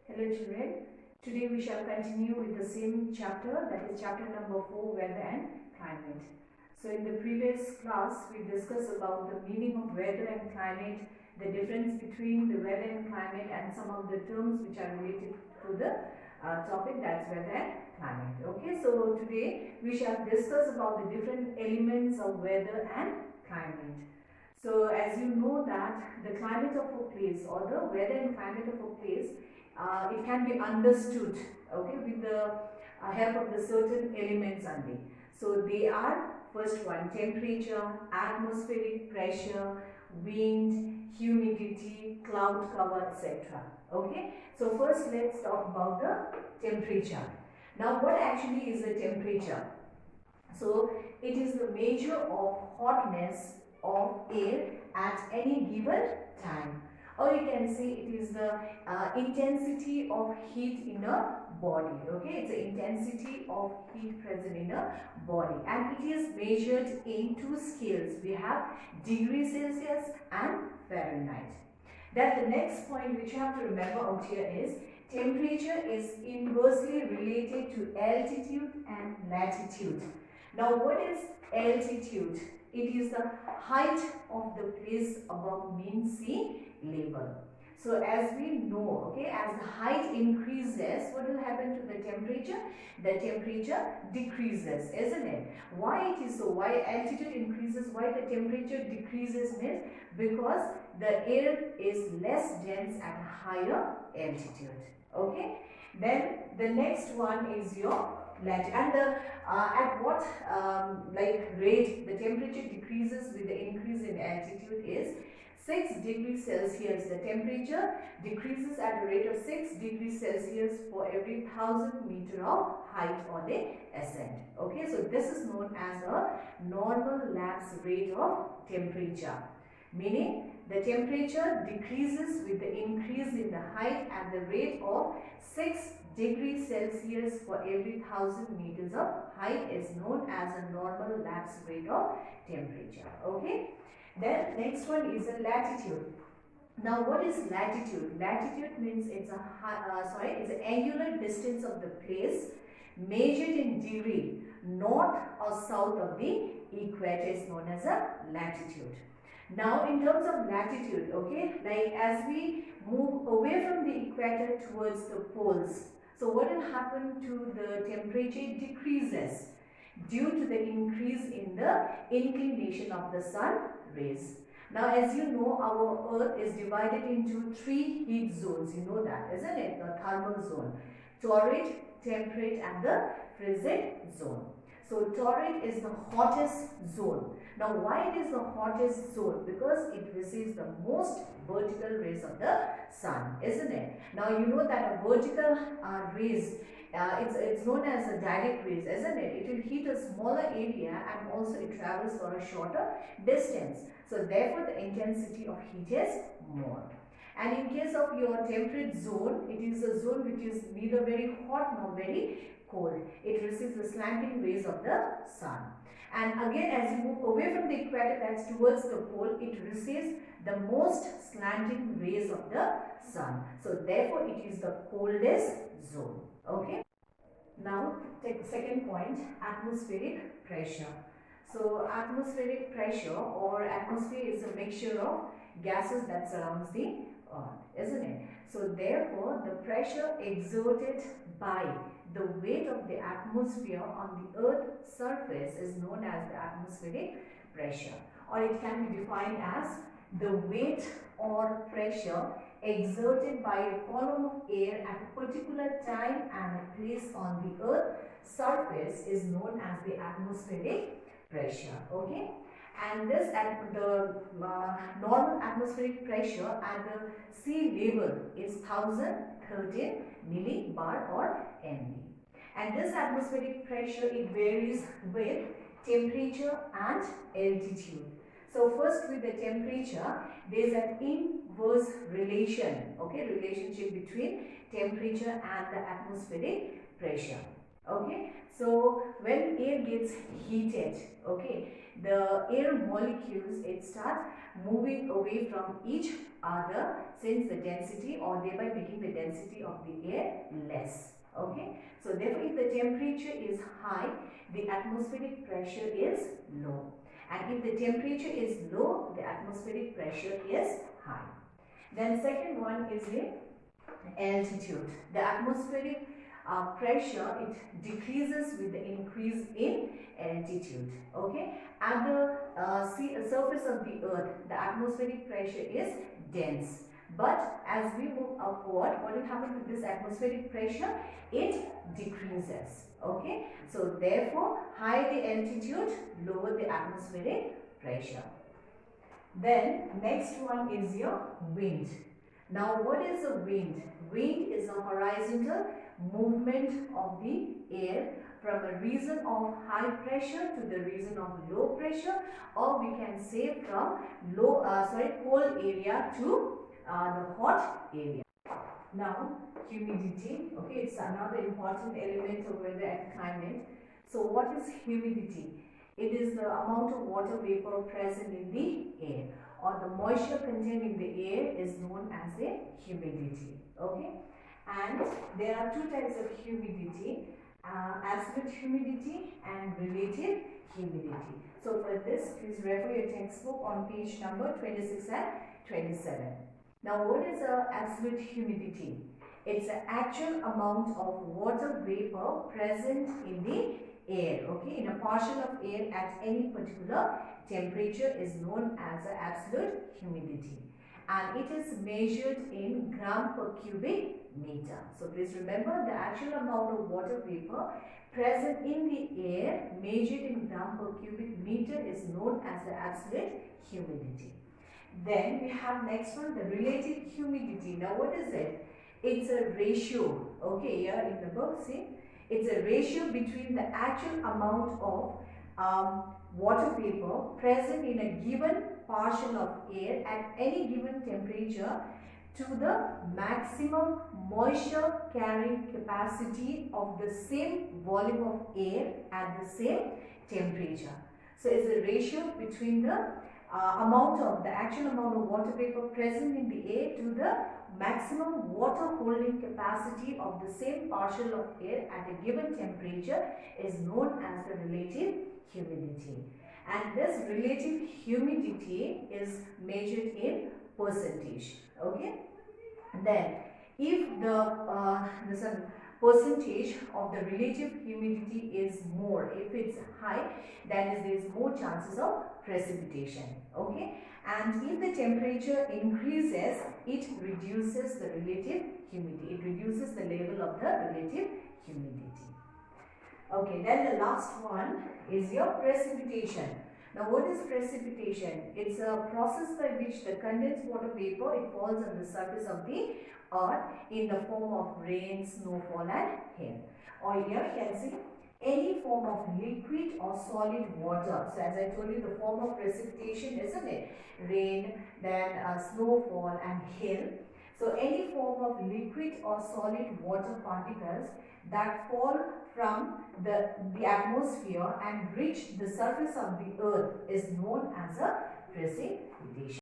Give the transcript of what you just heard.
Hello children, today we shall continue with the same chapter, that is chapter number 4, weather and climate. So in the previous class we discussed about the meaning of weather and climate, the difference between the weather and climate and some of the terms which are related to the topic, that's weather and climate. Okay, so today we shall discuss about the different elements of weather and climate. So as you know that the climate of a place or the weather and climate of a place, it can be understood, okay, with the help of the certain elements only. So they are, first one, temperature, atmospheric pressure, wind, humidity, cloud cover, etc. Okay, so first let's talk about the temperature. Now what actually is the temperature? So it is the measure of hotness of air at any given time, or you can say it is the intensity of heat in a body. Okay, it's the intensity of heat present in a body, and it is measured in two scales. We have degree Celsius and Fahrenheit. Then the next point which you have to remember out here is temperature is inversely related to altitude and latitude. Now what is altitude? It is the height of the place above mean sea level. So as we know, okay, as the height increases, what will happen to the temperature? The temperature decreases, isn't it? Why it is so? Why altitude increases? Why the temperature decreases means because the air is less dense at higher altitude. Okay. Then the next one is your latitude, and the at what rate the temperature decreases with the increase in altitude is 6 degrees Celsius. The temperature decreases at a rate of 6 degrees Celsius for every 1000 meter of height on a ascent. Okay, so this is known as a normal lapse rate of temperature, meaning the temperature decreases with the increase in the height at the rate of 6 degrees Celsius for every 1000 meters of height is known as a normal lapse rate of temperature. Okay. Then next one is a latitude. Now what is latitude? Latitude means it's it's an angular distance of the place measured in degree north or south of the equator is known as a latitude. Now in terms of latitude, okay, like as we move away from the equator towards the poles, so what will happen to the temperature? It decreases due to the increase in the inclination of the sun rays. Now as you know, our earth is divided into 3 heat zones. You know that, isn't it? The thermal zone, torrid, temperate and the frigid zone. So torrid is the hottest zone. Now why it is the hottest zone? Because it receives the most vertical rays of the sun, isn't it? Now you know that a vertical rays, it's known as a direct rays, isn't it? It will heat a smaller area and also it travels for a shorter distance. So therefore the intensity of heat is more. And in case of your temperate zone, it is a zone which is neither very hot nor very cold. It receives the slanting rays of the sun. And again, as you move away from the equator, that's towards the pole, it receives the most slanting rays of the sun. So therefore it is the coldest zone. Okay. Now take the second point, atmospheric pressure. So atmospheric pressure or atmosphere is a mixture of gases that surrounds the earth, isn't it? So therefore the pressure exerted by the weight of the atmosphere on the earth's surface is known as the atmospheric pressure, or it can be defined as the weight or pressure exerted by a column of air at a particular time and a place on the earth's surface is known as the atmospheric pressure. Okay. And this at the normal atmospheric pressure at the sea level is 1013 millibar or MB. And this atmospheric pressure, it varies with temperature and altitude. So first with the temperature, there is an inverse relation, okay, relationship between temperature and the atmospheric pressure. Okay, so when air gets heated, okay, the air molecules, it starts moving away from each other since the density, or thereby making the density of the air less. Okay, so therefore if the temperature is high, the atmospheric pressure is low, and if the temperature is low, the atmospheric pressure is high. Then second one is the altitude. The atmospheric pressure, it decreases with the increase in altitude. Okay, at the surface of the earth, the atmospheric pressure is dense, but as we move upward, what will happen to this atmospheric pressure? It decreases. Okay, so therefore higher the altitude, lower the atmospheric pressure. Then next one is your wind. Now what is a wind? Wind is a horizontal movement of the air from a region of high pressure to the region of low pressure, or we can say from cold area to the hot area. Now humidity, okay, it's another important element of weather and climate. So what is humidity? It is the amount of water vapor present in the air, or the moisture contained in the air is known as a humidity. Okay, and there are two types of humidity, absolute humidity and relative humidity. So for this, please refer your textbook on page number 26 and 27. Now what is absolute humidity? It's the actual amount of water vapor present in the air, okay, in a partial of air at any particular temperature is known as the absolute humidity, and it is measured in gram per cubic meter. So please remember, the actual amount of water vapor present in the air measured in gram per cubic meter is known as the absolute humidity. Then we have next one, the relative humidity. Now what is it? It's a ratio, okay, here in the book, see, it's a ratio between the actual amount of water vapor present in a given partial of air at any given temperature to the maximum moisture carrying capacity of the same volume of air at the same temperature. So it's a ratio between the the actual amount of water vapor present in the air to the maximum water holding capacity of the same partial of air at a given temperature is known as the relative humidity. And this relative humidity is measured in percentage. Okay. Then if the percentage of the relative humidity is more, if it's high, then there is more chances of precipitation. Okay, and if the temperature increases, it reduces the relative humidity. It reduces the level of the relative humidity. Okay, then the last one is your precipitation. Now what is precipitation? It's a process by which the condensed water vapor, it falls on the surface of the earth in the form of rain, snowfall and hail. Or here you can see any form of liquid or solid water. So as I told you, the form of precipitation, isn't it? Rain, then snowfall and hail. So any form of liquid or solid water particles that fall from the atmosphere and reach the surface of the earth is known as a precipitation.